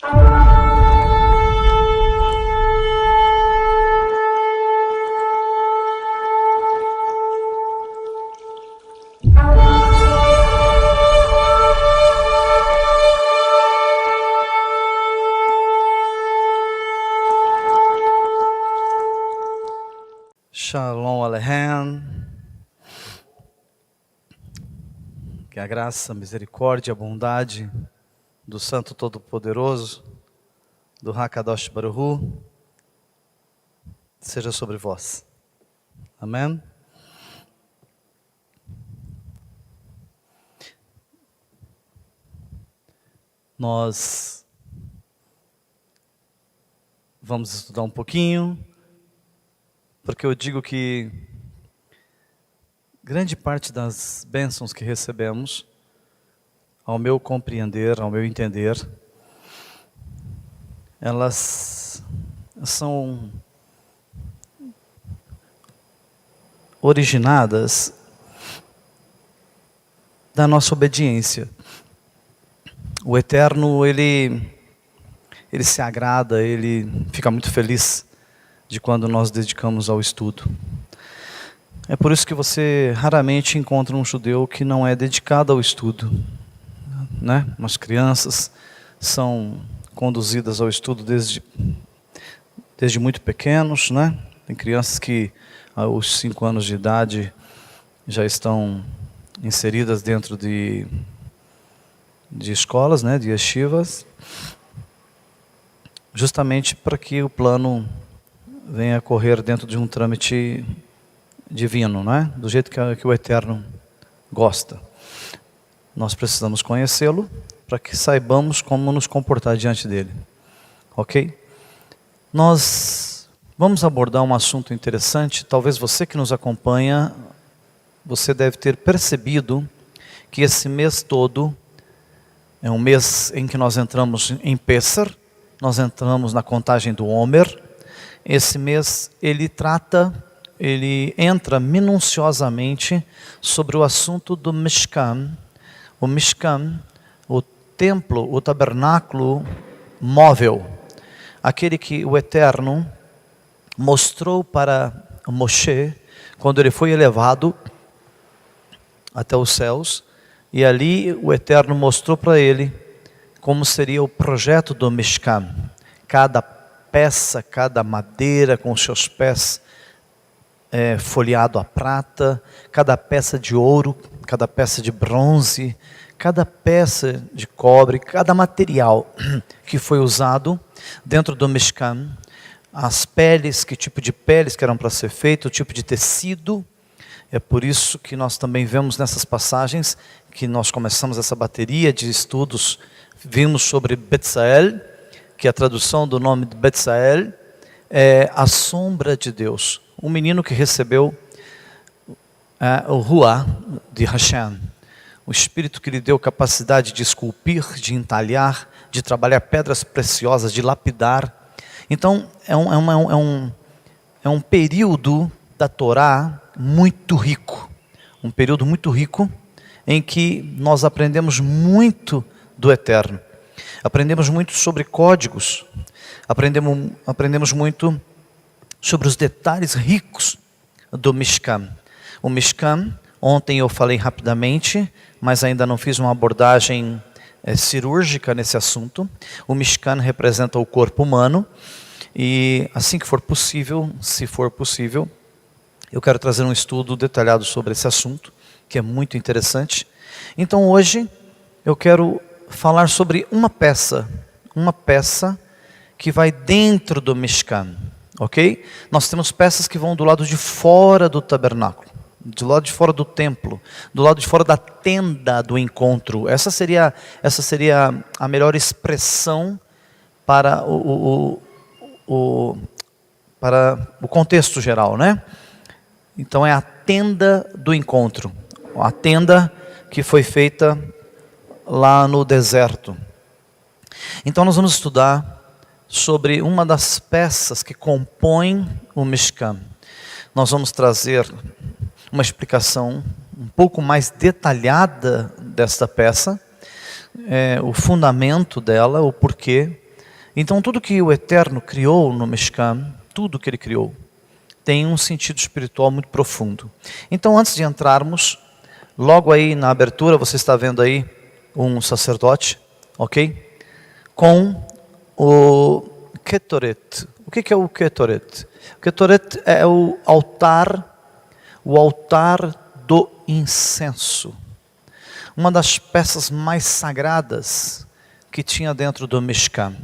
Shalom Aleichem. Que a graça, a misericórdia, a bondade do Santo Todo-Poderoso, do Hakadosh Baruch Hu, seja sobre vós. Amém? Nós vamos estudar um pouquinho, porque eu digo que grande parte das bênçãos que recebemos, ao meu compreender, ao meu entender, elas são originadas da nossa obediência. O Eterno, ele se agrada, ele fica muito feliz de quando nós dedicamos ao estudo. É por isso que você raramente encontra um judeu que não é dedicado ao estudo, né? As crianças são conduzidas ao estudo desde muito pequenos, né? Tem crianças que aos 5 anos de idade já estão inseridas dentro de escolas, né? De yeshivas, justamente para que o plano venha correr dentro de um trâmite divino, não é? Do jeito que o Eterno gosta. Nós precisamos conhecê-lo para que saibamos como nos comportar diante dele. Ok? Nós vamos abordar um assunto interessante. Talvez você que nos acompanha, você deve ter percebido que esse mês todo é um mês em que nós entramos em Pessar, nós entramos na contagem do Homer. Esse mês ele entra minuciosamente sobre o assunto do Mishkan. O Mishkan, o templo, o tabernáculo móvel, aquele que o Eterno mostrou para Moshe quando ele foi elevado até os céus, e ali o Eterno mostrou para ele como seria o projeto do Mishkan. Cada peça, cada madeira com os seus pés folheado a prata, cada peça de ouro, cada peça de bronze, cada peça de cobre, cada material que foi usado dentro do Mishkan, as peles, que tipo de peles que eram para ser feito, o tipo de tecido. É por isso que nós também vemos nessas passagens que nós começamos essa bateria de estudos, vimos sobre Betzael, que a tradução do nome de Betzael é a sombra de Deus. Um menino que recebeu o Ruah de Hashem, o Espírito que lhe deu capacidade de esculpir, de entalhar, de trabalhar pedras preciosas, de lapidar. Então é um período da Torá muito rico, um período muito rico em que nós aprendemos muito do Eterno. Aprendemos muito sobre códigos, aprendemos muito sobre os detalhes ricos do Mishkan. O Mishkan, ontem eu falei rapidamente, mas ainda não fiz uma abordagem cirúrgica nesse assunto. O Mishkan representa o corpo humano, e assim que for possível, se for possível, eu quero trazer um estudo detalhado sobre esse assunto, que é muito interessante. Então hoje eu quero falar sobre uma peça que vai dentro do Mishkan, ok? Nós temos peças que vão do lado de fora do tabernáculo, do lado de fora do templo, do lado de fora da tenda do encontro. Essa seria a melhor expressão para para o contexto geral, né? Então é a tenda do encontro, a tenda que foi feita lá no deserto. Então nós vamos estudar sobre uma das peças que compõem o Mishkan. Nós vamos trazer uma explicação um pouco mais detalhada desta peça, o fundamento dela, o porquê, Então tudo que o Eterno criou no Mishkan, tudo que Ele criou, tem um sentido espiritual muito profundo. Então antes de entrarmos, logo aí na abertura você está vendo aí um sacerdote, ok? Com o Ketoret. O que é o Ketoret? O Ketoret é o altar do incenso. Uma das peças mais sagradas que tinha dentro do Mishkan.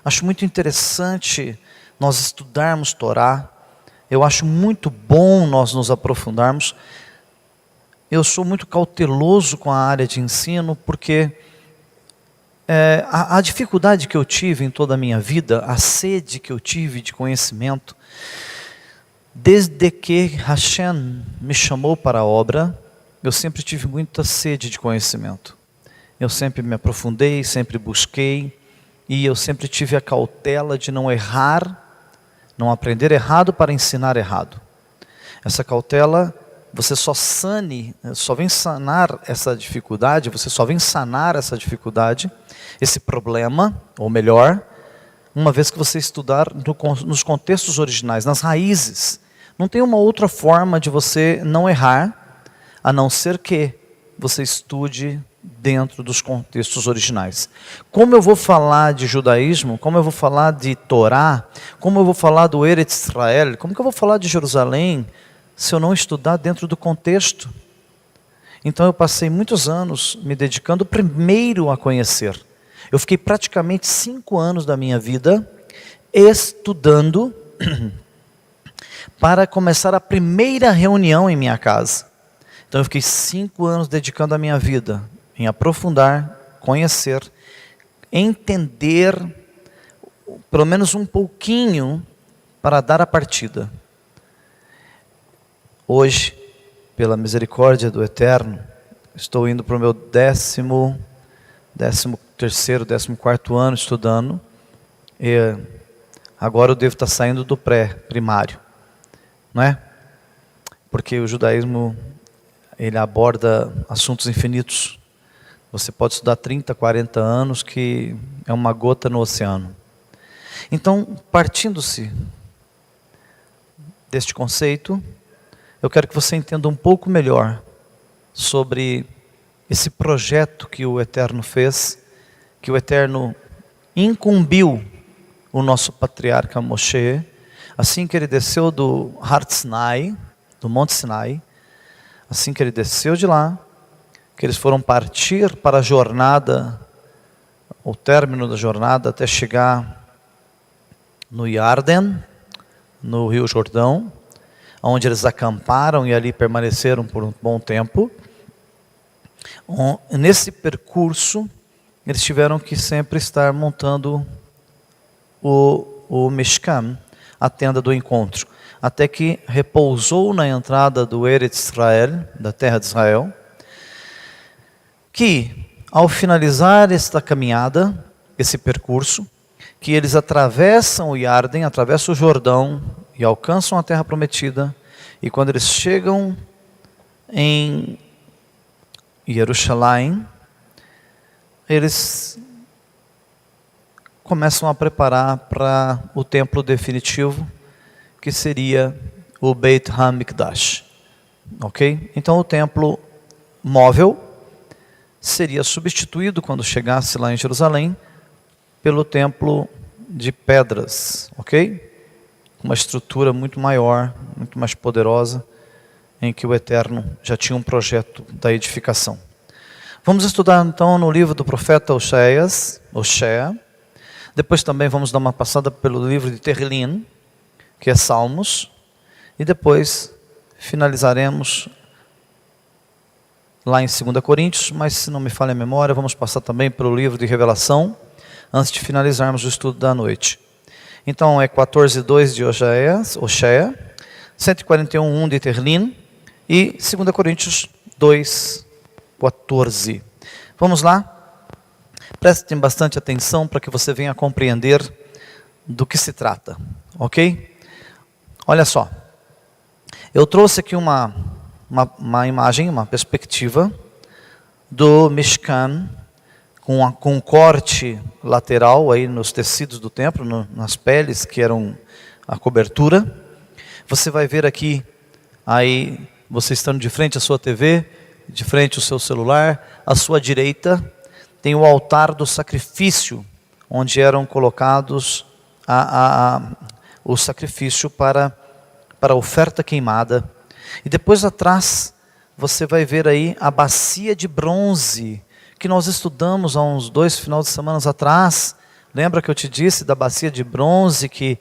Acho muito interessante nós estudarmos Torá. Eu acho muito bom nós nos aprofundarmos. Eu sou muito cauteloso com a área de ensino, porque a dificuldade que eu tive em toda a minha vida, a sede que eu tive de conhecimento, desde que Hashem me chamou para a obra, eu sempre tive muita sede de conhecimento. Eu sempre me aprofundei, sempre busquei, e eu sempre tive a cautela de não errar, não aprender errado para ensinar errado. Essa cautela, você só vem sanar essa dificuldade, esse problema, ou melhor, uma vez que você estudar nos contextos originais, nas raízes. Não tem uma outra forma de você não errar, a não ser que você estude dentro dos contextos originais. Como eu vou falar de judaísmo, como eu vou falar de Torá, como eu vou falar do Eretz Israel, como que eu vou falar de Jerusalém, se eu não estudar dentro do contexto? Então eu passei muitos anos me dedicando primeiro a conhecer. Eu fiquei praticamente 5 anos da minha vida estudando para começar a primeira reunião em minha casa. Então eu fiquei 5 anos dedicando a minha vida em aprofundar, conhecer, entender, pelo menos um pouquinho, para dar a partida. Hoje, pela misericórdia do Eterno, estou indo para o meu 13º, 14º ano estudando, e agora eu devo estar saindo do pré-primário, não é? Porque o judaísmo, ele aborda assuntos infinitos. Você pode estudar 30, 40 anos, que é uma gota no oceano. Então, partindo-se deste conceito, eu quero que você entenda um pouco melhor sobre esse projeto que o Eterno fez, que o Eterno incumbiu o nosso patriarca Moshe, assim que ele desceu do Har Sinai, do Monte Sinai, assim que ele desceu de lá, que eles foram partir para a jornada, o término da jornada, até chegar no Yarden, no Rio Jordão, onde eles acamparam e ali permaneceram por um bom tempo. Nesse percurso, eles tiveram que sempre estar montando o Mishkan, a tenda do encontro, até que repousou na entrada do Eretz Israel, da terra de Israel, que ao finalizar esta caminhada, esse percurso, que eles atravessam o Yarden, atravessam o Jordão e alcançam a terra prometida, e quando eles chegam em Jerusalém, eles começam a preparar para o templo definitivo, que seria o Beit HaMikdash, ok? Então o templo móvel seria substituído quando chegasse lá em Jerusalém pelo templo de pedras, ok? Uma estrutura muito maior, muito mais poderosa, em que o Eterno já tinha um projeto da edificação. Vamos estudar então no livro do profeta Oséia. Depois também vamos dar uma passada pelo livro de Tehillim, que é Salmos, e depois finalizaremos lá em 2 Coríntios, mas se não me falha a memória, vamos passar também pelo livro de Revelação, antes de finalizarmos o estudo da noite. Então é 14:2 de Oséia, 141:1 de Tehillim e 2 Coríntios 2:14. Vamos lá? Prestem bastante atenção para que você venha compreender do que se trata, ok? Olha só, eu trouxe aqui uma imagem, uma perspectiva do Mishkan com um corte lateral aí nos tecidos do templo, nas peles que eram a cobertura. Você vai ver aqui, aí você estando de frente à sua TV, de frente ao seu celular, à sua direita tem o altar do sacrifício, onde eram colocados o sacrifício para a oferta queimada. E depois atrás você vai ver aí a bacia de bronze, que nós estudamos há uns 2 finais de semana atrás. Lembra que eu te disse da bacia de bronze, que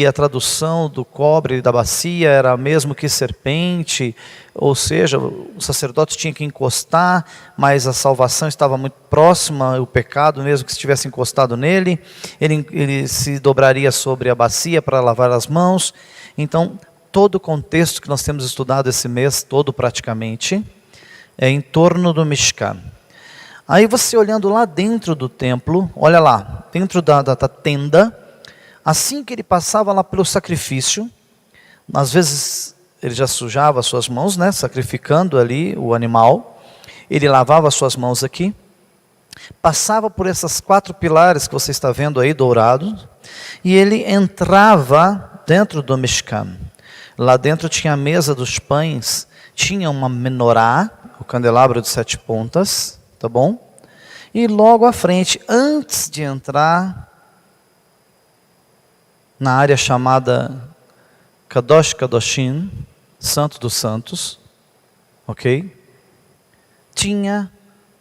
a tradução do cobre da bacia era mesmo que serpente, ou seja, o sacerdote tinha que encostar, mas a salvação estava muito próxima, o pecado mesmo que estivesse encostado nele, ele se dobraria sobre a bacia para lavar as mãos. Então, todo o contexto que nós temos estudado esse mês todo praticamente, é em torno do Mishkan. Aí você olhando lá dentro do templo, olha lá, dentro da tenda, assim que ele passava lá pelo sacrifício, às vezes ele já sujava as suas mãos, né, sacrificando ali o animal, ele lavava as suas mãos aqui, passava por essas 4 pilares que você está vendo aí, dourados, e ele entrava dentro do Mishkan. Lá dentro tinha a mesa dos pães, tinha uma menorá, o candelabro de 7 pontas, tá bom? E logo à frente, antes de entrar na área chamada Kadosh Kadoshim, Santo dos Santos, ok? Tinha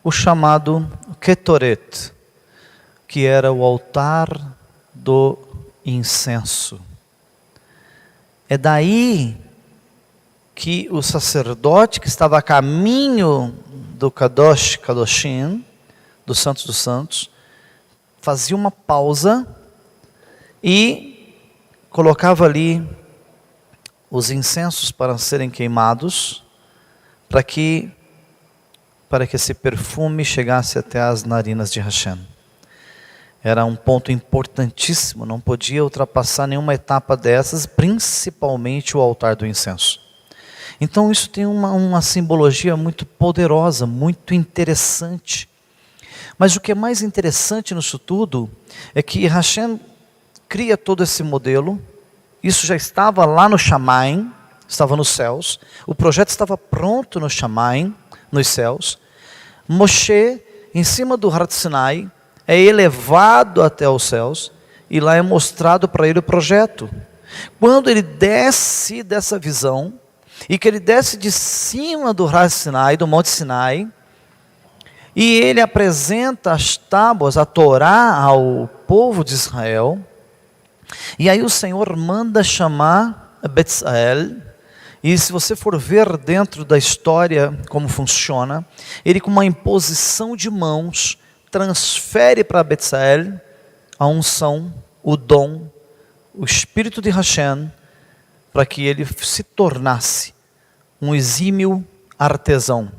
o chamado Ketoret, que era o altar do incenso. É daí que o sacerdote que estava a caminho do Kadosh Kadoshim, do Santos dos Santos, fazia uma pausa e colocava ali os incensos para serem queimados, para que esse perfume chegasse até as narinas de Hashem. Era um ponto importantíssimo, não podia ultrapassar nenhuma etapa dessas, principalmente o altar do incenso. Então isso tem uma simbologia muito poderosa, muito interessante. Mas o que é mais interessante nisso tudo é que Hashem cria todo esse modelo. Isso já estava lá no Shamayim, estava nos céus. O projeto estava pronto no Shamayim, nos céus. Moshe, em cima do Har Sinai, é elevado até os céus e lá é mostrado para ele o projeto. Quando ele desce dessa visão, e que ele desce de cima do Har Sinai, do Monte Sinai, e ele apresenta as tábuas, a Torá ao povo de Israel, e aí o Senhor manda chamar Bezalel, e se você for ver dentro da história como funciona, ele com uma imposição de mãos, transfere para Bezalel a unção, o dom, o Espírito de Hashem, para que ele se tornasse um exímio artesão.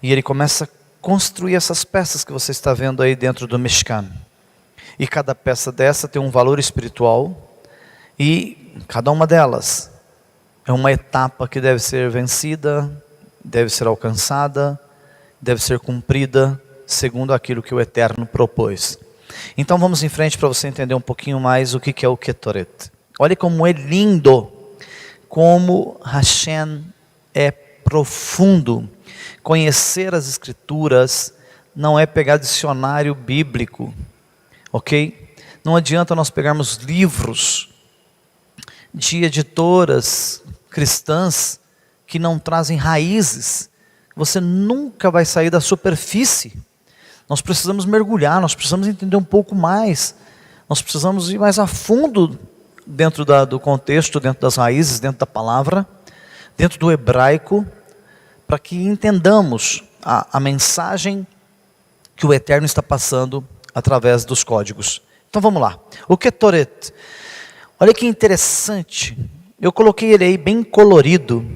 E ele começa a construir essas peças que você está vendo aí dentro do Mishkan. E cada peça dessa tem um valor espiritual, e cada uma delas é uma etapa que deve ser vencida, deve ser alcançada, deve ser cumprida, segundo aquilo que o Eterno propôs. Então vamos em frente para você entender um pouquinho mais o que é o Ketoret. Olha como é lindo, como Hashem é profundo. Conhecer as Escrituras não é pegar dicionário bíblico, ok? Não adianta nós pegarmos livros de editoras cristãs que não trazem raízes. Você nunca vai sair da superfície. Nós precisamos mergulhar, nós precisamos entender um pouco mais. Nós precisamos ir mais a fundo dentro do contexto, dentro das raízes, dentro da palavra, dentro do hebraico, para que entendamos a mensagem que o Eterno está passando através dos códigos. Então vamos lá. O Ketoret. Olha que interessante. Eu coloquei ele aí bem colorido,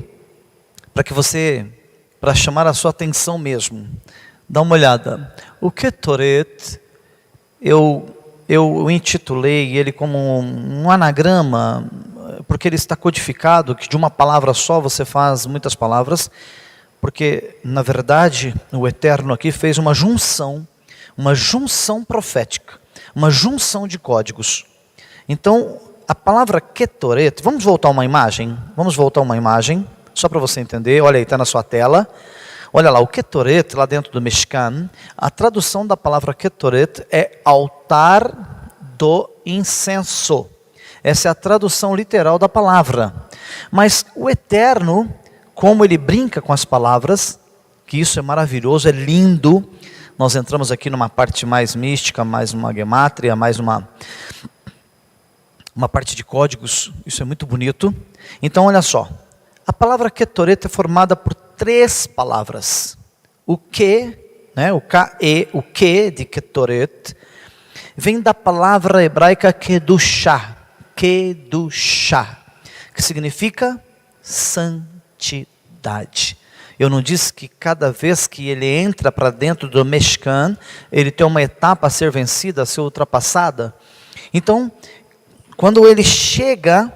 para chamar a sua atenção mesmo. Dá uma olhada. O Ketoret, eu intitulei ele como um anagrama, porque ele está codificado, que de uma palavra só você faz muitas palavras, porque na verdade o Eterno aqui fez uma junção, uma junção profética, uma junção de códigos. Então, a palavra Ketoret, vamos voltar uma imagem? Vamos voltar uma imagem, só para você entender. Olha aí, está na sua tela. Olha lá, o Ketoret, lá dentro do Mishkan, a tradução da palavra Ketoret é altar do incenso. Essa é a tradução literal da palavra. Mas o Eterno, como ele brinca com as palavras, que isso é maravilhoso, é lindo. Nós entramos aqui numa parte mais mística, mais uma gemátria, mais uma parte de códigos, isso é muito bonito. Então olha só, a palavra Ketoret é formada por 3 palavras. O que, né, o K-E, o que de Ketoret, vem da palavra hebraica Kedushá, Kedushá, que significa santidade. Eu não disse que cada vez que ele entra para dentro do Mishkan, ele tem uma etapa a ser vencida, a ser ultrapassada. Então, quando ele chega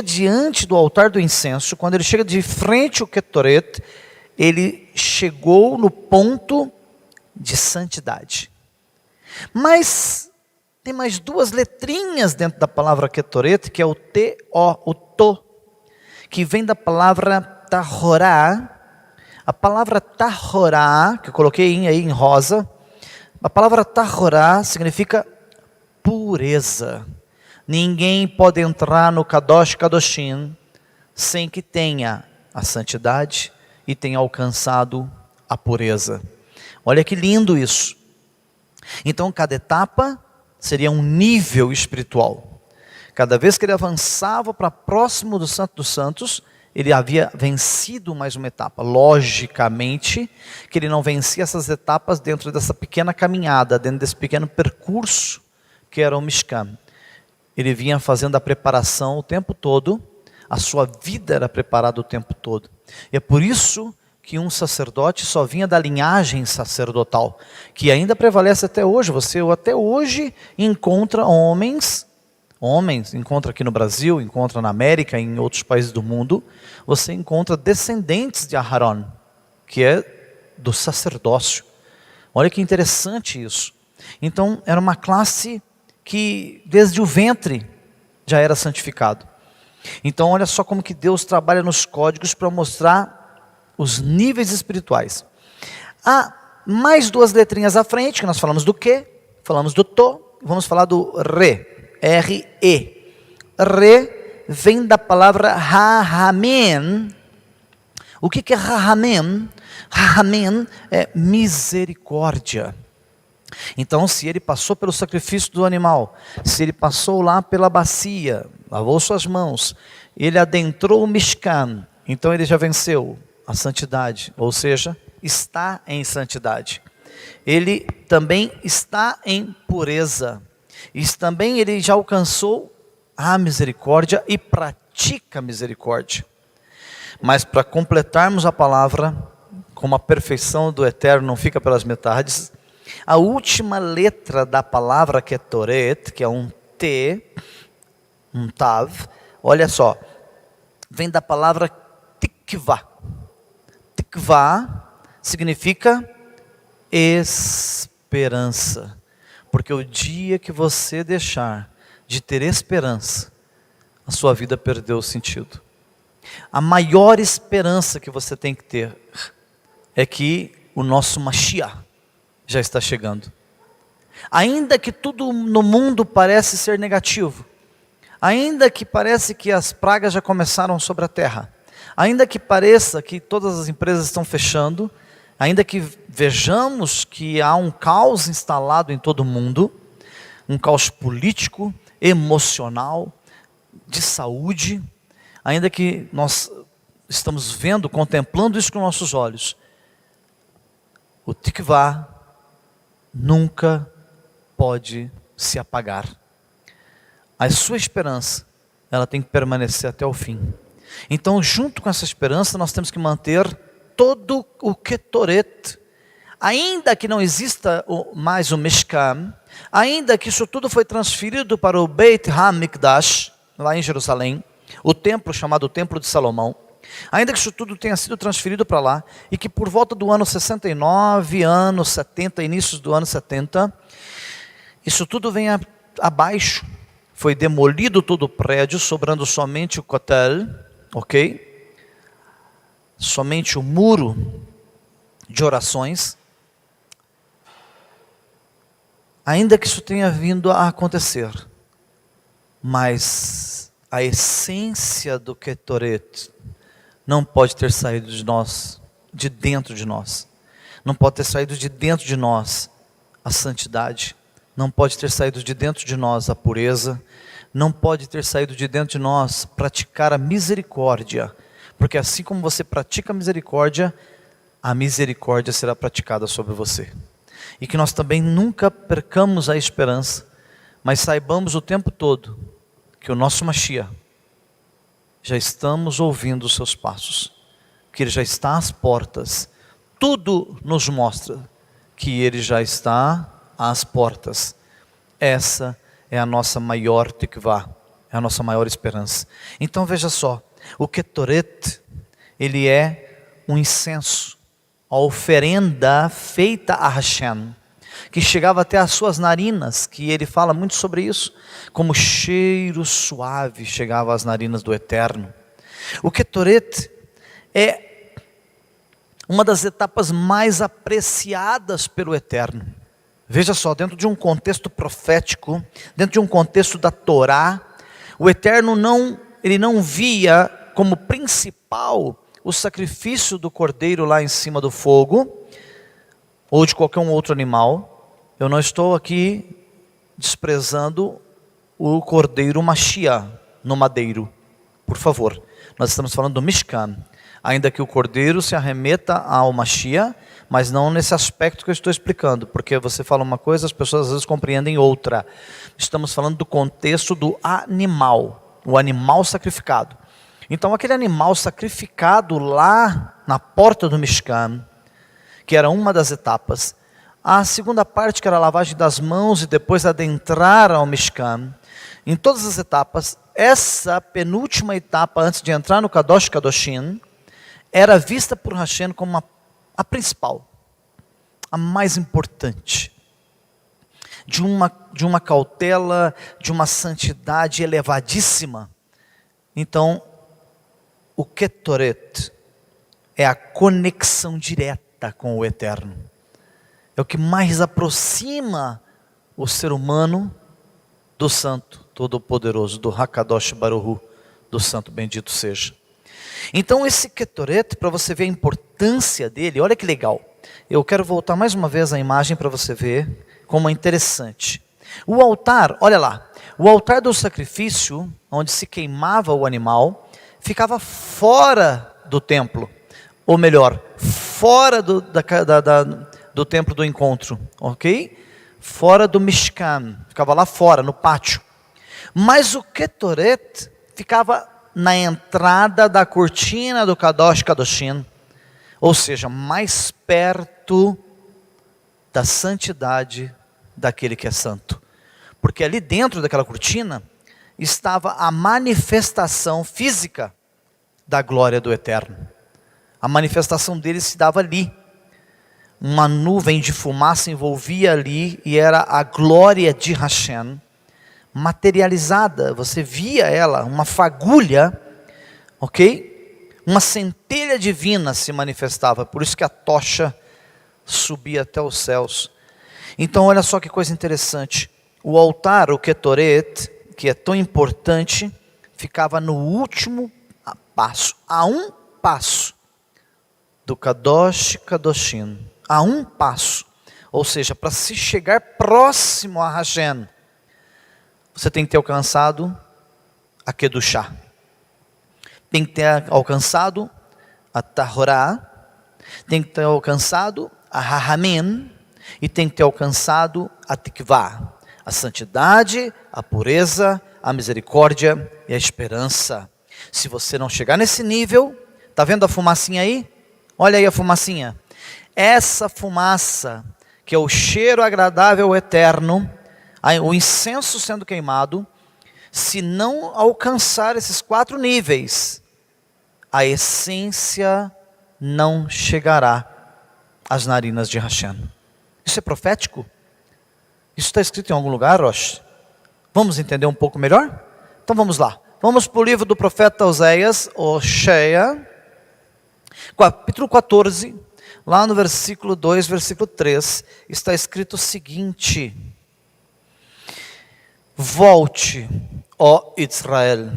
diante do altar do incenso, quando ele chega de frente ao Ketoret, ele chegou no ponto de santidade. Mas tem mais 2 letrinhas dentro da palavra Ketoret, que é o T-O, o To, que vem da palavra Tahorá. A palavra Tahorá, que eu coloquei aí em rosa, a palavra Tahorá significa pureza. Ninguém pode entrar no Kadosh Kadoshim sem que tenha a santidade e tenha alcançado a pureza. Olha que lindo isso. Então cada etapa seria um nível espiritual. Cada vez que ele avançava para próximo do Santo dos Santos, ele havia vencido mais uma etapa. Logicamente que ele não vencia essas etapas dentro dessa pequena caminhada, dentro desse pequeno percurso que era o Mishkan. Ele vinha fazendo a preparação o tempo todo, a sua vida era preparada o tempo todo. E é por isso que um sacerdote só vinha da linhagem sacerdotal, que ainda prevalece até hoje. Você até hoje encontra homens, encontra aqui no Brasil, encontra na América, em outros países do mundo, você encontra descendentes de Aharon, que é do sacerdócio. Olha que interessante isso. Então era uma classe que desde o ventre já era santificado. Então olha só como que Deus trabalha nos códigos para mostrar os níveis espirituais. Há mais 2 letrinhas à frente, que nós falamos do que, falamos do to, vamos falar do re, R-E. Re vem da palavra rahamim. O que é rahamim? Rahamim é misericórdia. Então, se ele passou pelo sacrifício do animal, se ele passou lá pela bacia, lavou suas mãos, ele adentrou o Mishkan, então ele já venceu a santidade, ou seja, está em santidade. Ele também está em pureza. E também ele já alcançou a misericórdia e pratica a misericórdia. Mas para completarmos a palavra, como a perfeição do Eterno não fica pelas metades, a última letra da palavra Ketoret, que é um T, um Tav, olha só, vem da palavra Tikvá. Tikvá significa esperança. Porque o dia que você deixar de ter esperança, a sua vida perdeu o sentido. A maior esperança que você tem que ter é que o nosso Mashiach já está chegando. Ainda que tudo no mundo parece ser negativo, ainda que parece que as pragas já começaram sobre a terra, ainda que pareça que todas as empresas estão fechando, ainda que vejamos que há um caos instalado em todo o mundo, um caos político, emocional, de saúde, ainda que nós estamos vendo, contemplando isso com nossos olhos, o Tikvá nunca pode se apagar. A sua esperança, ela tem que permanecer até o fim. Então, junto com essa esperança, nós temos que manter todo o Ketoret. Ainda que não exista mais o Mishkan, ainda que isso tudo foi transferido para o Beit HaMikdash, lá em Jerusalém, o templo chamado Templo de Salomão, Ainda que isso tudo tenha sido transferido para lá, e que por volta do ano 69, anos 70, inícios do ano 70, isso tudo vem abaixo. Foi demolido todo o prédio, sobrando somente o kotel, ok? Somente o muro de orações. Ainda que isso tenha vindo a acontecer, mas a essência do Ketoret não pode ter saído de nós, de dentro de nós. Não pode ter saído de dentro de nós a santidade. Não pode ter saído de dentro de nós a pureza. Não pode ter saído de dentro de nós praticar a misericórdia. Porque assim como você pratica a misericórdia será praticada sobre você. E que nós também nunca percamos a esperança, mas saibamos o tempo todo que o nosso Mashiach, já estamos ouvindo os seus passos, que Ele já está às portas. Tudo nos mostra que Ele já está às portas. Essa é a nossa maior tikvah, é a nossa maior esperança. Então veja só, o Ketoret, ele é um incenso, a oferenda feita a Hashem, que chegava até as suas narinas, que ele fala muito sobre isso, como cheiro suave chegava às narinas do Eterno. O Ketoret é uma das etapas mais apreciadas pelo Eterno. Veja só, dentro de um contexto profético, dentro de um contexto da Torá, o Eterno ele não via como principal o sacrifício do cordeiro lá em cima do fogo, ou de qualquer um outro animal. Eu não estou aqui desprezando o cordeiro Mashiach no madeiro, por favor. Nós estamos falando do Mishkan, ainda que o cordeiro se arremeta ao Mashiach, mas não nesse aspecto que eu estou explicando, porque você fala uma coisa, as pessoas às vezes compreendem outra. Estamos falando do contexto do animal, o animal sacrificado. Então aquele animal sacrificado lá na porta do Mishkan, que era uma das etapas, a segunda parte, que era a lavagem das mãos e depois adentrar ao Mishkan, em todas as etapas, essa penúltima etapa antes de entrar no Kadosh Kadoshim, era vista por Hashem como a principal, a mais importante, de uma cautela, de uma santidade elevadíssima. Então, o Ketoret é a conexão direta com o Eterno. É o que mais aproxima o ser humano do Santo Todo-Poderoso, do Hakadosh Baruch Hu, do Santo Bendito seja. Então esse Ketoret, para você ver a importância dele, olha que legal. Eu quero voltar mais uma vez à imagem para você ver como é interessante. O altar, olha lá, o altar do sacrifício, onde se queimava o animal, ficava fora do templo, ou melhor, fora do templo do encontro, ok? Fora do Mishkan, ficava lá fora, no pátio. Mas o Ketoret ficava na entrada da cortina do Kadosh Kadoshim, ou seja, mais perto da santidade daquele que é santo. Porque ali dentro daquela cortina estava a manifestação física da glória do Eterno. A manifestação dele se dava ali. Uma nuvem de fumaça envolvia ali e era a glória de Hashem materializada. Você via ela, uma fagulha, ok? Uma centelha divina se manifestava. Por isso que a tocha subia até os céus. Então olha só que coisa interessante. O altar, o Ketoret, que é tão importante, ficava no último passo, a um passo do Kadosh Kadoshim, a um passo, ou seja, para se chegar próximo a Hashem, você tem que ter alcançado a Kedushá, tem que ter alcançado a Tahorá, tem que ter alcançado a Rahamim, e tem que ter alcançado a Tikvah, a santidade, a pureza, a misericórdia e a esperança. Se você não chegar nesse nível, está vendo a fumacinha aí? Olha aí a fumacinha. Essa fumaça, que é o cheiro agradável ao Eterno, o incenso sendo queimado, se não alcançar esses 4 níveis, a essência não chegará às narinas de Hashem. Isso é profético? Isso está escrito em algum lugar, Rosh? Vamos entender um pouco melhor? Então vamos lá. Vamos para o livro do profeta Oséias, Oséia, capítulo 14, lá no versículo 2, versículo 3, está escrito o seguinte: volte, ó Israel,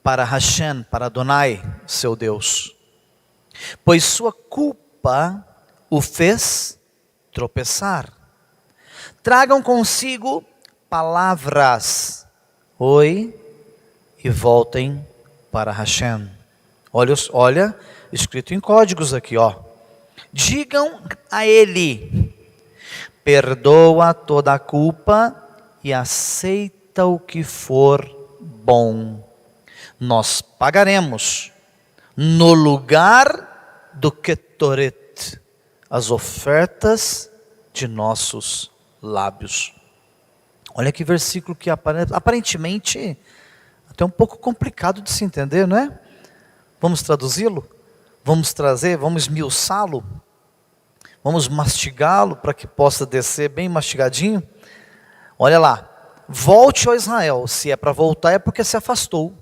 para Hashem, para Adonai, seu Deus, pois sua culpa o fez tropeçar. Tragam consigo palavras, e voltem para Hashem. Olha, escrito em códigos aqui, ó. Digam a ele: perdoa toda a culpa e aceita o que for bom. Nós pagaremos no lugar do Ketoret as ofertas de nossos lábios. Olha que versículo que aparentemente até um pouco complicado de se entender, não é? Vamos traduzi-lo? Vamos esmiuçá-lo? Vamos mastigá-lo para que possa descer bem mastigadinho? Olha lá, volte, ó Israel. Se é para voltar é porque se afastou,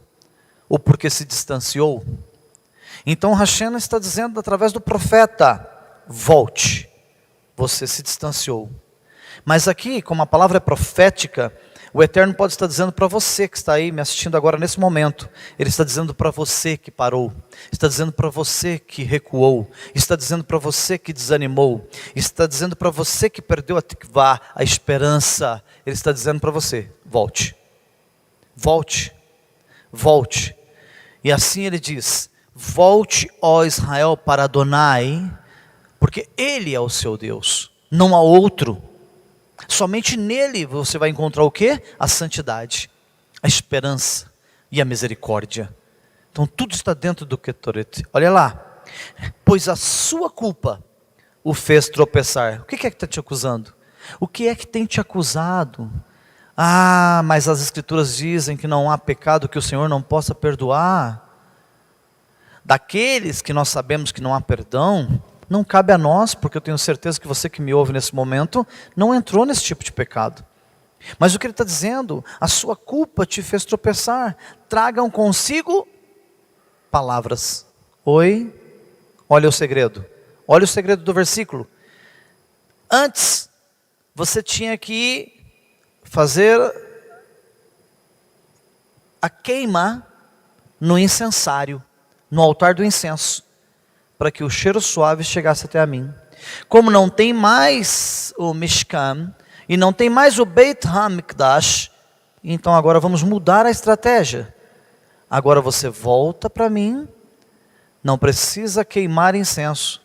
ou porque se distanciou. Então Hashem está dizendo através do profeta: volte, você se distanciou. Mas aqui, como a palavra é profética, o Eterno pode estar dizendo para você que está aí me assistindo agora nesse momento. Ele está dizendo para você que parou, está dizendo para você que recuou, está dizendo para você que desanimou, está dizendo para você que perdeu a tikvá, a esperança. Ele está dizendo para você: volte, volte, volte. E assim ele diz: volte, ó Israel, para Adonai, porque Ele é o seu Deus, não há outro. Somente nele você vai encontrar o quê? A santidade, a esperança e a misericórdia. Então tudo está dentro do Ketoret. Olha lá, pois a sua culpa o fez tropeçar. O que é que está te acusando? O que é que tem te acusado? Ah, mas as escrituras dizem que não há pecado que o Senhor não possa perdoar. Daqueles que nós sabemos que não há perdão, não cabe a nós, porque eu tenho certeza que você que me ouve nesse momento não entrou nesse tipo de pecado. Mas o que ele está dizendo: a sua culpa te fez tropeçar. Tragam consigo palavras. Olha o segredo. Olha o segredo do versículo. Antes, você tinha que fazer a queima no incensário, no altar do incenso, para que o cheiro suave chegasse até a mim. Como não tem mais o Mishkan, e não tem mais o Beit HaMikdash, então agora vamos mudar a estratégia. Agora você volta para mim, não precisa queimar incenso.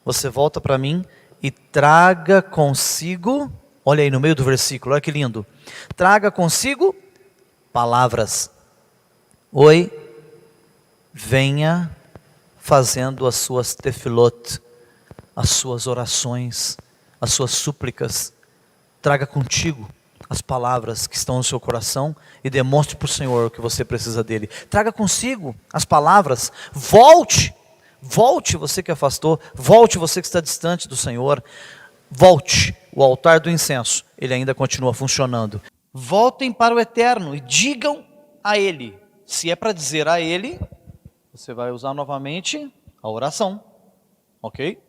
Você volta para mim e traga consigo, olha aí no meio do versículo, olha que lindo. Traga consigo palavras. Venha fazendo as suas tefilot, as suas orações, as suas súplicas. Traga contigo as palavras que estão no seu coração e demonstre para o Senhor o que você precisa dele. Traga consigo as palavras. Volte você que afastou, volte você que está distante do Senhor, volte. O altar do incenso, ele ainda continua funcionando. Voltem para o Eterno e digam a Ele. Se é para dizer a Ele, você vai usar novamente a oração, ok?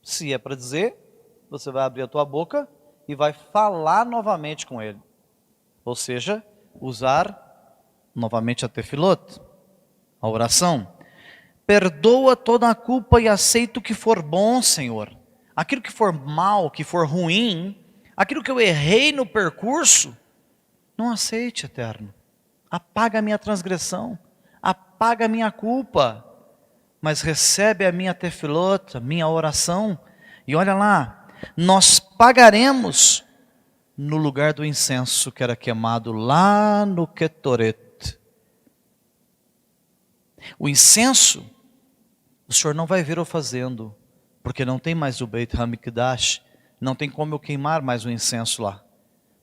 Se é para dizer, você vai abrir a tua boca e vai falar novamente com Ele. Ou seja, usar novamente a tefilot, a oração. Perdoa toda a culpa e aceita o que for bom, Senhor. Aquilo que for mal, que for ruim, aquilo que eu errei no percurso, não aceite, Eterno. Apaga a minha transgressão, apaga a minha culpa, mas recebe a minha tefilot, a minha oração. E olha lá, nós pagaremos no lugar do incenso que era queimado lá no Ketoret. O incenso, o Senhor não vai ver eu fazendo, porque não tem mais o Beit HaMikdash, não tem como eu queimar mais o incenso lá.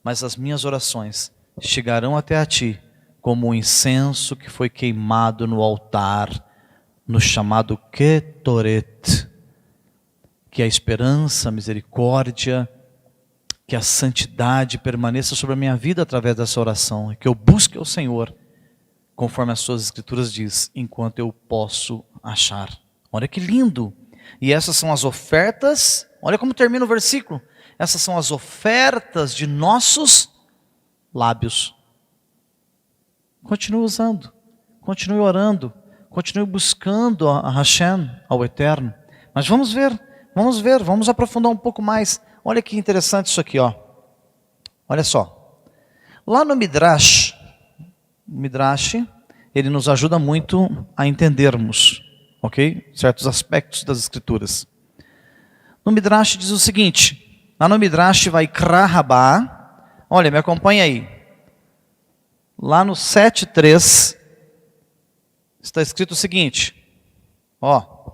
Mas as minhas orações chegarão até a ti, como o incenso que foi queimado no altar, no chamado Ketoret, que a esperança, a misericórdia, que a santidade permaneça sobre a minha vida através dessa oração, e que eu busque o Senhor, conforme as suas escrituras diz, enquanto eu posso achar. Olha que lindo! E essas são as ofertas, olha como termina o versículo, essas são as ofertas de nossos lábios. Continue usando, continue orando, continue buscando a Hashem, ao Eterno. Mas vamos ver, vamos aprofundar um pouco mais. Olha que interessante isso aqui, ó. Olha só. Lá no Midrash, ele nos ajuda muito a entendermos, ok? Certos aspectos das Escrituras. No Midrash diz o seguinte, lá no Midrash vai Vaikra Rabá, olha, me acompanha aí. Lá no 7.3, está escrito o seguinte, ó,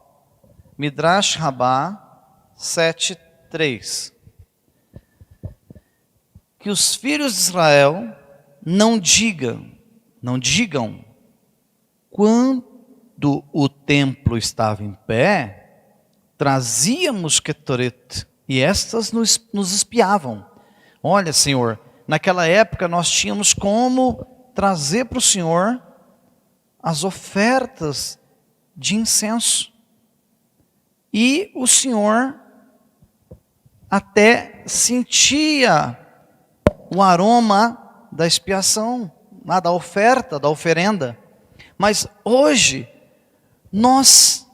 Midrash Rabá 7.3, que os filhos de Israel não digam, quando o templo estava em pé, trazíamos Ketoret, e estas nos espiavam. Olha, Senhor, naquela época nós tínhamos como trazer para o Senhor as ofertas de incenso. E o Senhor até sentia o aroma da expiação, da oferta, da oferenda. Mas hoje, nós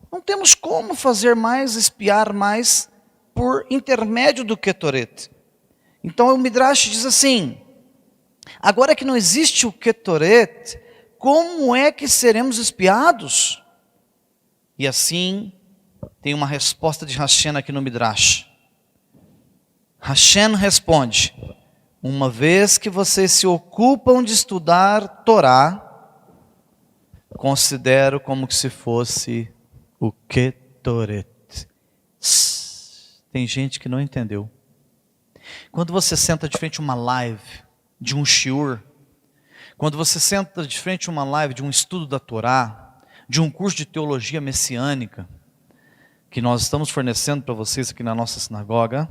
não temos como fazer mais, expiar mais, por intermédio do Ketoret. Então o Midrash diz assim, agora que não existe o Ketoret, como é que seremos espiados? E assim, tem uma resposta de Hashem aqui no Midrash. Hashem responde, uma vez que vocês se ocupam de estudar Torá, considero como se fosse o Ketoret. Tem gente que não entendeu. Quando você senta de frente a uma live de um shiur, quando você senta de frente a uma live de um estudo da Torá, de um curso de teologia messiânica, que nós estamos fornecendo para vocês aqui na nossa sinagoga,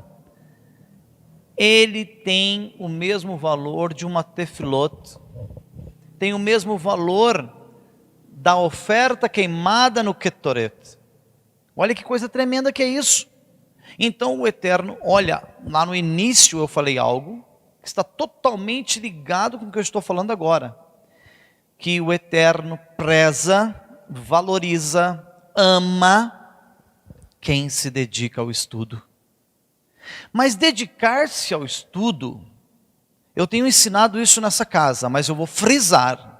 ele tem o mesmo valor de uma tefilot, tem o mesmo valor da oferta queimada no Ketoret. Olha que coisa tremenda que é isso. Então o Eterno, olha, lá no início eu falei algo que está totalmente ligado com o que eu estou falando agora. Que o Eterno preza, valoriza, ama quem se dedica ao estudo. Mas dedicar-se ao estudo, eu tenho ensinado isso nessa casa, mas eu vou frisar.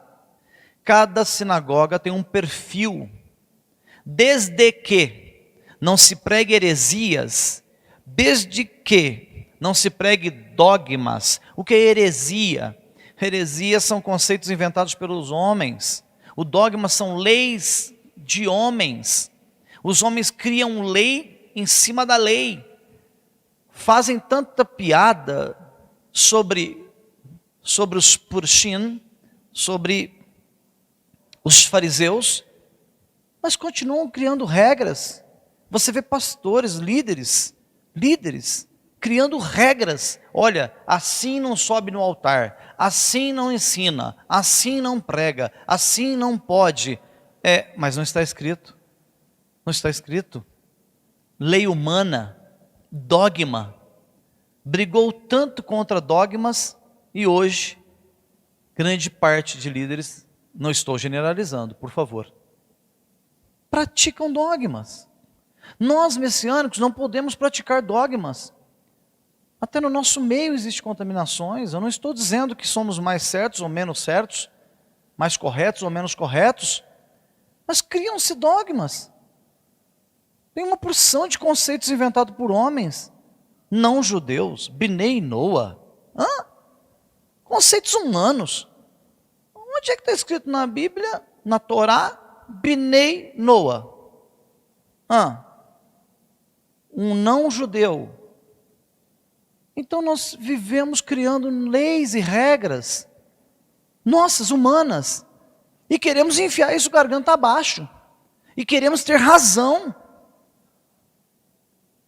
Cada sinagoga tem um perfil, desde que não se pregue heresias, desde que não se pregue dogmas. O que é heresia? Heresias são conceitos inventados pelos homens. O dogma são leis de homens. Os homens criam lei em cima da lei. Fazem tanta piada sobre os Purshim, sobre os fariseus, mas continuam criando regras. Você vê pastores, líderes, criando regras. Olha, assim não sobe no altar, assim não ensina, assim não prega, assim não pode. Mas não está escrito. Não está escrito. Lei humana, dogma. Brigou tanto contra dogmas e hoje, grande parte de líderes, não estou generalizando, por favor, praticam dogmas. Nós, messiânicos, não podemos praticar dogmas. Até no nosso meio existem contaminações. Eu não estou dizendo que somos mais certos ou menos certos, mais corretos ou menos corretos, mas criam-se dogmas. Tem uma porção de conceitos inventados por homens, não judeus, Binei Noa. Conceitos humanos. Onde é que está escrito na Bíblia, na Torá, Binei Noa? Um não judeu. Então nós vivemos criando leis e regras nossas, humanas, e queremos enfiar isso garganta abaixo, e queremos ter razão.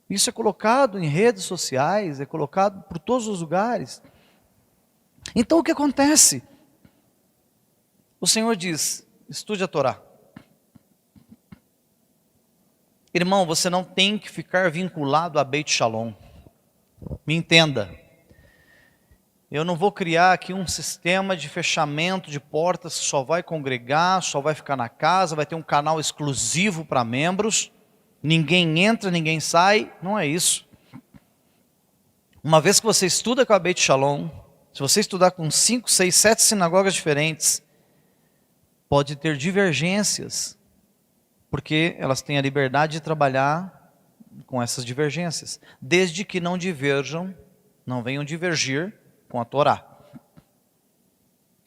Isso é colocado em redes sociais, é colocado por todos os lugares. Então o que acontece? O Senhor diz, estude a Torá. Irmão, você não tem que ficar vinculado a Beit Shalom. Me entenda. Eu não vou criar aqui um sistema de fechamento de portas que só vai congregar, só vai ficar na casa, vai ter um canal exclusivo para membros. Ninguém entra, ninguém sai. Não é isso. Uma vez que você estuda com a Beit Shalom, se você estudar com 5, 6, 7 sinagogas diferentes, pode ter divergências, porque elas têm a liberdade de trabalhar com essas divergências, desde que não diverjam, não venham divergir com a Torá.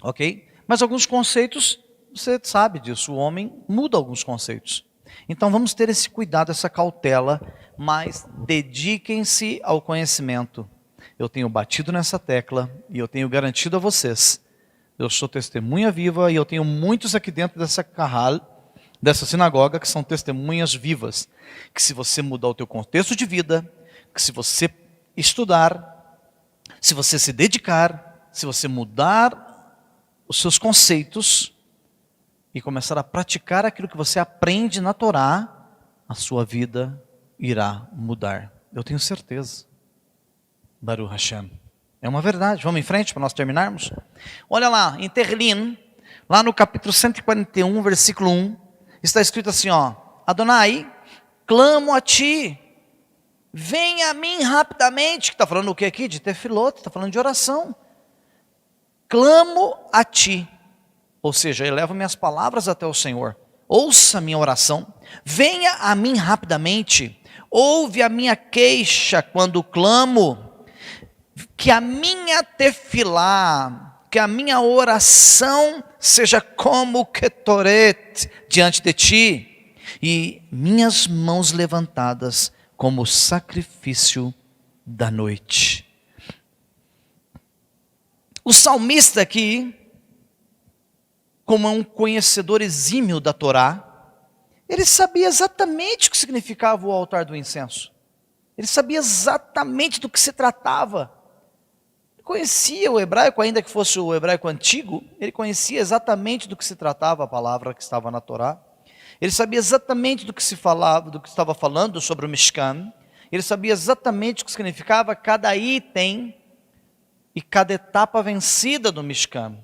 Ok? Mas alguns conceitos, você sabe disso, o homem muda alguns conceitos. Então vamos ter esse cuidado, essa cautela, mas dediquem-se ao conhecimento. Eu tenho batido nessa tecla e eu tenho garantido a vocês, eu sou testemunha viva e eu tenho muitos aqui dentro dessa carral, dessa sinagoga, que são testemunhas vivas, que se você mudar o teu contexto de vida, que se você estudar, se você se dedicar, se você mudar os seus conceitos e começar a praticar aquilo que você aprende na Torá, a sua vida irá mudar. Eu tenho certeza. Baruch Hashem. É uma verdade. Vamos em frente para nós terminarmos? Olha lá, em Terlim, lá no capítulo 141, versículo 1, está escrito assim, ó: Adonai, clamo a ti, venha a mim rapidamente. Que está falando o que aqui? De tefilot, está falando de oração. Clamo a ti. Ou seja, elevo minhas palavras até o Senhor. Ouça a minha oração. Venha a mim rapidamente. Ouve a minha queixa quando clamo. Que a minha tefilá, que a minha oração seja como ketoret diante de ti, e minhas mãos levantadas como sacrifício da noite. O salmista aqui, como é um conhecedor exímio da Torá, ele sabia exatamente o que significava o altar do incenso. Ele sabia exatamente do que se tratava. Ele conhecia o hebraico, ainda que fosse o hebraico antigo, ele conhecia exatamente do que se tratava a palavra que estava na Torá. Ele sabia exatamente do que se falava, do que estava falando sobre o Mishkan. Ele sabia exatamente o que significava cada item e cada etapa vencida do Mishkan.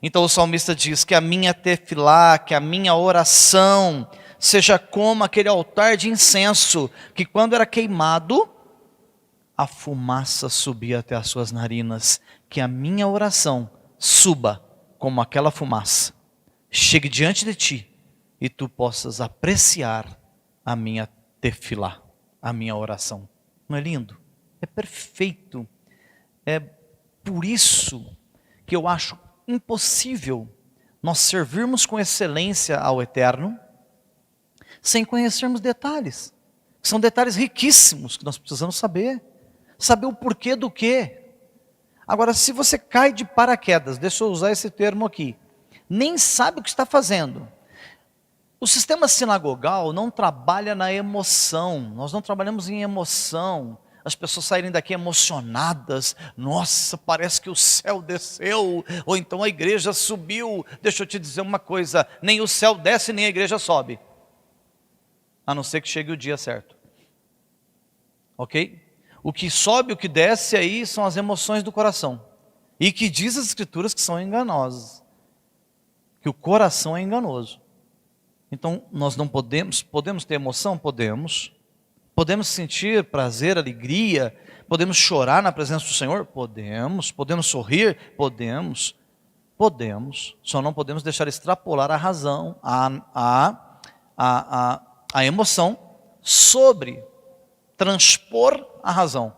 Então o salmista diz que a minha tefilá, que a minha oração seja como aquele altar de incenso, que quando era queimado, a fumaça subia até as suas narinas. Que a minha oração suba como aquela fumaça, chegue diante de ti, e tu possas apreciar a minha tefilá, a minha oração. Não é lindo? É perfeito. É por isso que eu acho impossível nós servirmos com excelência ao Eterno sem conhecermos detalhes. São detalhes riquíssimos que nós precisamos saber. Saber o porquê do quê. Agora, se você cai de paraquedas, deixa eu usar esse termo aqui, nem sabe o que está fazendo. O sistema sinagogal não trabalha na emoção. Nós não trabalhamos em emoção. As pessoas saírem daqui emocionadas. Nossa, parece que o céu desceu. Ou então a igreja subiu. Deixa eu te dizer uma coisa. Nem o céu desce, nem a igreja sobe. A não ser que chegue o dia certo. Ok? O que sobe, o que desce aí são as emoções do coração. E que diz as escrituras que são enganosas. Que o coração é enganoso. Então nós não podemos ter emoção? Podemos. Podemos sentir prazer, alegria, podemos chorar na presença do Senhor? Podemos sorrir? Podemos, só não podemos deixar extrapolar a razão, a emoção sobre transpor a razão.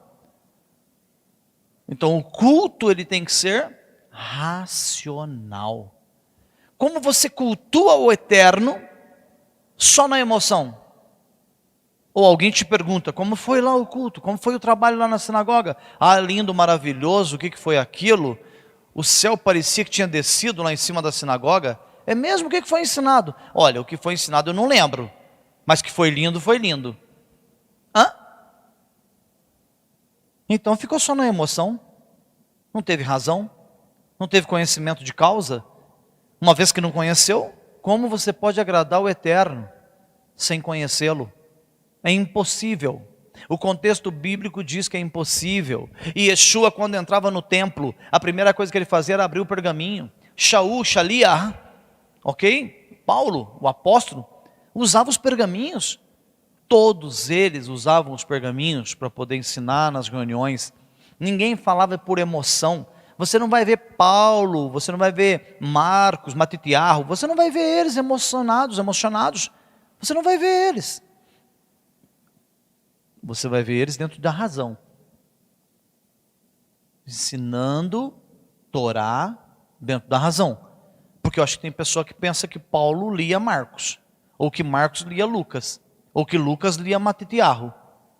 Então o culto ele tem que ser racional. Como você cultua o Eterno só na emoção? Ou alguém te pergunta, como foi lá o culto? Como foi o trabalho lá na sinagoga? Ah, lindo, maravilhoso, o que foi aquilo? o céu parecia que tinha descido lá em cima da sinagoga. É mesmo? O que foi ensinado? Olha, o que foi ensinado eu não lembro, mas que foi lindo, foi lindo. Hã? Então ficou só na emoção, não teve razão, não teve conhecimento de causa. Uma vez que não conheceu, como você pode agradar o Eterno sem conhecê-lo? É impossível. O contexto bíblico diz que é impossível. E Yeshua, quando entrava no templo, a primeira coisa que ele fazia era abrir o pergaminho. Shaul, Shaliah, ok? Paulo, o apóstolo, usava os pergaminhos. Todos eles usavam os pergaminhos para poder ensinar nas reuniões. Ninguém falava por emoção. Você não vai ver Paulo, você não vai ver Marcos, Matitiarro, você não vai ver eles emocionados. Você não vai ver eles. Você vai ver eles dentro da razão. Ensinando Torá dentro da razão. Porque eu acho que tem pessoa que pensa que Paulo lia Marcos, ou que Marcos lia Lucas, ou que Lucas lia Matitiarro.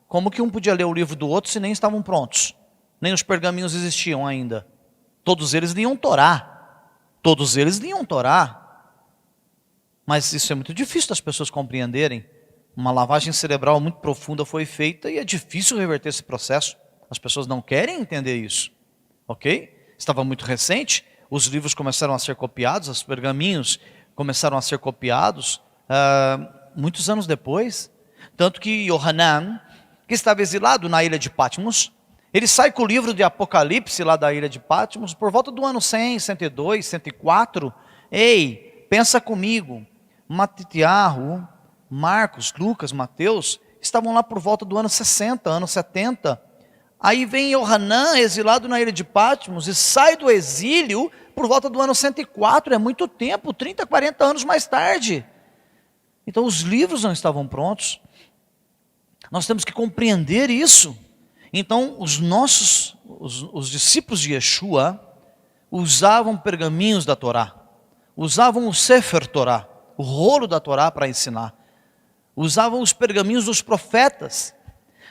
Como que um podia ler o livro do outro se nem estavam prontos? Nem os pergaminhos existiam ainda. Todos eles liam Torá. Todos eles liam Torá. Mas isso é muito difícil das pessoas compreenderem. Uma lavagem cerebral muito profunda foi feita e é difícil reverter esse processo. As pessoas não querem entender isso. Ok? Estava muito recente. Os livros começaram a ser copiados, os pergaminhos começaram a ser copiados muitos anos depois. Tanto que Yohanan, que estava exilado na ilha de Patmos, ele sai com o livro de Apocalipse lá da ilha de Patmos por volta do ano 100, 102, 104. Ei, pensa comigo, Matitiarro, Marcos, Lucas, Mateus, estavam lá por volta do ano 60, ano 70. Aí vem Yohanan, exilado na ilha de Patmos, e sai do exílio por volta do ano 104, é muito tempo, 30, 40 anos mais tarde. Então os livros não estavam prontos. Nós temos que compreender isso. Então os discípulos de Yeshua usavam pergaminhos da Torá, usavam o Sefer Torá, o rolo da Torá para ensinar, usavam os pergaminhos dos profetas,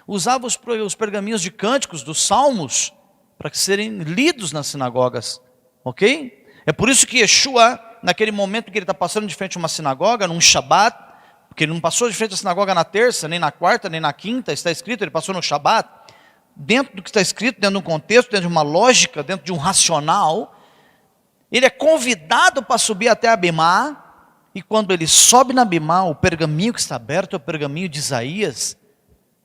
usavam os pergaminhos de cânticos, dos salmos, para serem lidos nas sinagogas, ok? É por isso que Yeshua, naquele momento que ele está passando de frente a uma sinagoga, num Shabat, porque ele não passou de frente à sinagoga na terça, nem na quarta, nem na quinta, está escrito, ele passou no Shabat, dentro do que está escrito, dentro de um contexto, dentro de uma lógica, dentro de um racional, ele é convidado para subir até a Bimá, e quando ele sobe na Bimá, o pergaminho que está aberto é o pergaminho de Isaías,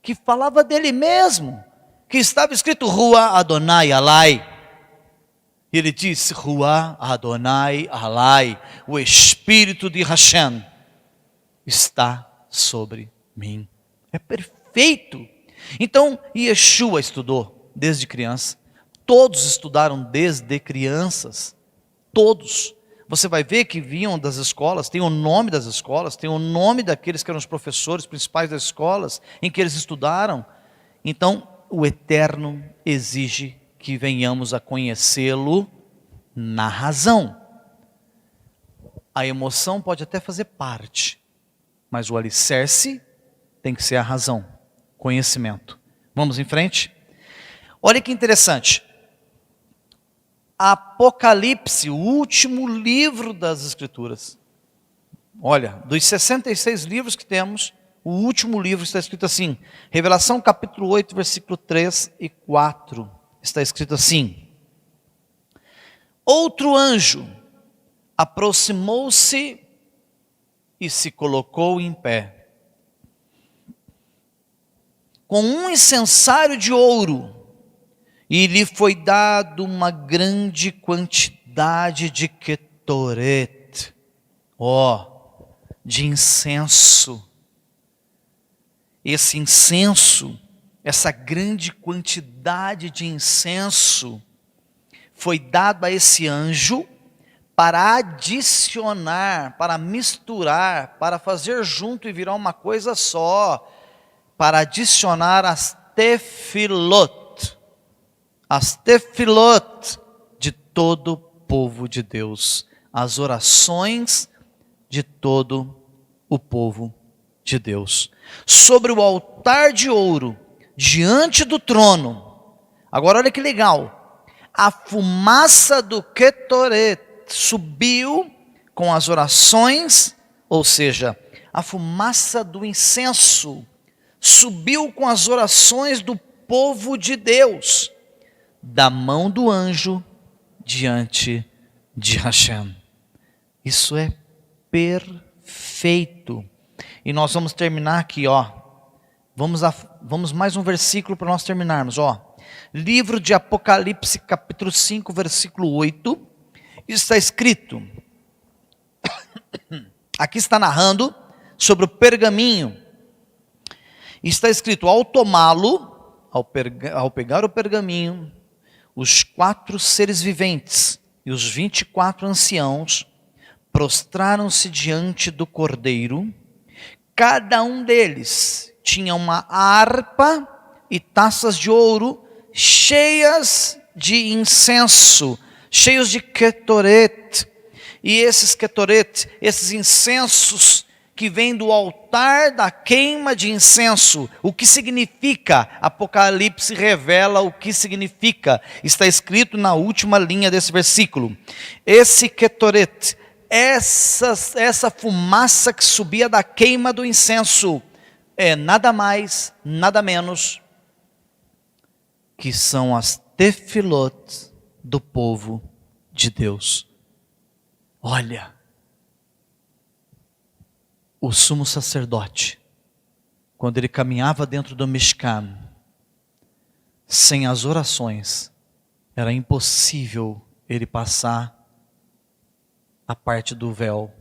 que falava dele mesmo, que estava escrito Ruah Adonai Alai. E ele disse Ruah Adonai Alai, o Espírito de Hashem está sobre mim. É perfeito. Então Yeshua estudou desde criança, todos estudaram desde crianças, todos. Você vai ver que vinham das escolas, tem o nome das escolas, tem o nome daqueles que eram os professores principais das escolas em que eles estudaram. Então, o Eterno exige que venhamos a conhecê-lo na razão. A emoção pode até fazer parte, mas o alicerce tem que ser a razão, conhecimento. Vamos em frente? Olha que interessante. Apocalipse, o último livro das Escrituras. Olha, dos 66 livros que temos, o último livro está escrito assim, Revelação capítulo 8, versículo 3 e 4, está escrito assim: outro anjo aproximou-se e se colocou em pé, com um incensário de ouro, e lhe foi dado uma grande quantidade de ketoret, de incenso. Esse incenso, essa grande quantidade de incenso, foi dado a esse anjo para adicionar, para misturar, para fazer junto e virar uma coisa só, para adicionar as tefilot de todo o povo de Deus, as orações de todo o povo de Deus, sobre o altar de ouro, diante do trono. Agora olha que legal, a fumaça do Ketoret subiu com as orações, ou seja, a fumaça do incenso subiu com as orações do povo de Deus, da mão do anjo diante de Hashem. Isso é perfeito. E nós vamos terminar aqui, ó. Vamos mais um versículo para nós terminarmos, ó. Livro de Apocalipse, capítulo 5, versículo 8. Está escrito, aqui está narrando sobre o pergaminho. Está escrito, ao tomá-lo, ao pegar o pergaminho, os 4 seres viventes e os 24 anciãos prostraram-se diante do Cordeiro. Cada um deles tinha uma harpa e taças de ouro cheias de incenso, cheios de Ketoret. E esses Ketoret, esses incensos que vêm do altar da queima de incenso, o que significa? Apocalipse revela o que significa. Está escrito na última linha desse versículo. Esse Ketoret, essa fumaça que subia da queima do incenso, é nada mais, nada menos que são as tefilot do povo de Deus. Olha, o sumo sacerdote, quando ele caminhava dentro do Mishkan, sem as orações, era impossível ele passar a parte do véu,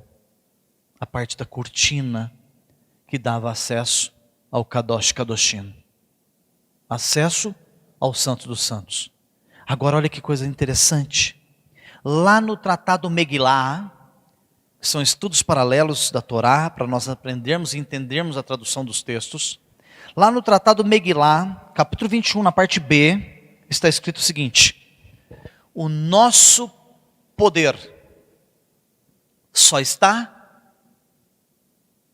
a parte da cortina que dava acesso ao Kadosh Kadoshim, acesso ao Santo dos Santos. Agora olha que coisa interessante, lá no Tratado Megilá, que são estudos paralelos da Torá, para nós aprendermos e entendermos a tradução dos textos, lá no Tratado Megilá, capítulo 21, na parte B, está escrito o seguinte: o nosso poder só está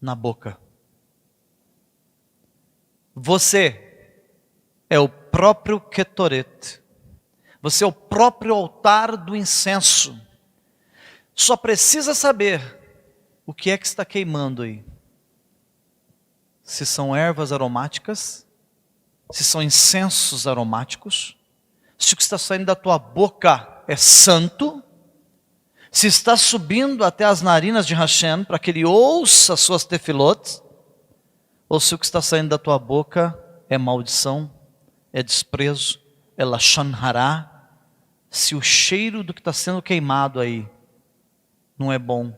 na boca. Você é o próprio Ketoret. Você é o próprio altar do incenso. Só precisa saber o que é que está queimando aí. Se são ervas aromáticas, se são incensos aromáticos, se o que está saindo da tua boca é santo, se está subindo até as narinas de Hashem, para que ele ouça as suas tefilot, ou se o que está saindo da tua boca é maldição, é desprezo, é lashon hará, se o cheiro do que está sendo queimado aí não é bom,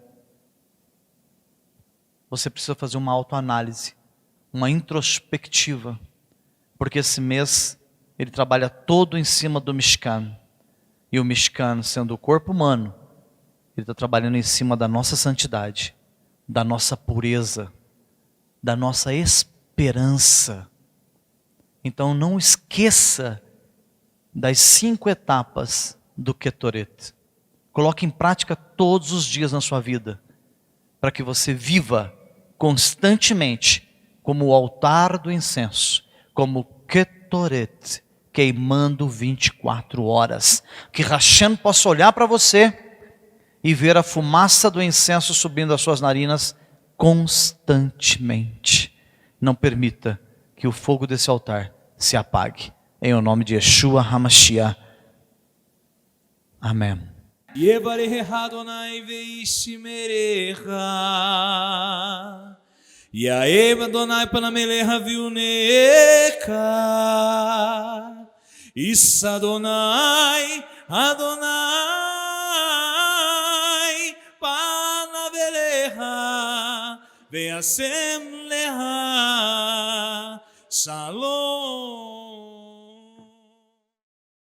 você precisa fazer uma autoanálise, uma introspectiva, porque esse mês ele trabalha todo em cima do Mishkan, e o Mishkan, sendo o corpo humano, ele está trabalhando em cima da nossa santidade, da nossa pureza, da nossa esperança. Então não esqueça das 5 etapas do Ketoret. Coloque em prática todos os dias na sua vida, para que você viva constantemente como o altar do incenso, como Ketoret, queimando 24 horas. Que Hashem possa olhar para você e ver a fumaça do incenso subindo às suas narinas constantemente. Não permita que o fogo desse altar se apague. Em o nome de Yeshua HaMashiach. Amém. Yevarecha Adonai veishmerecha, Yaev Adonai panamelecha viunecha, Issa Adonai, Adonai panavelecha, veasem lecha, Shalom.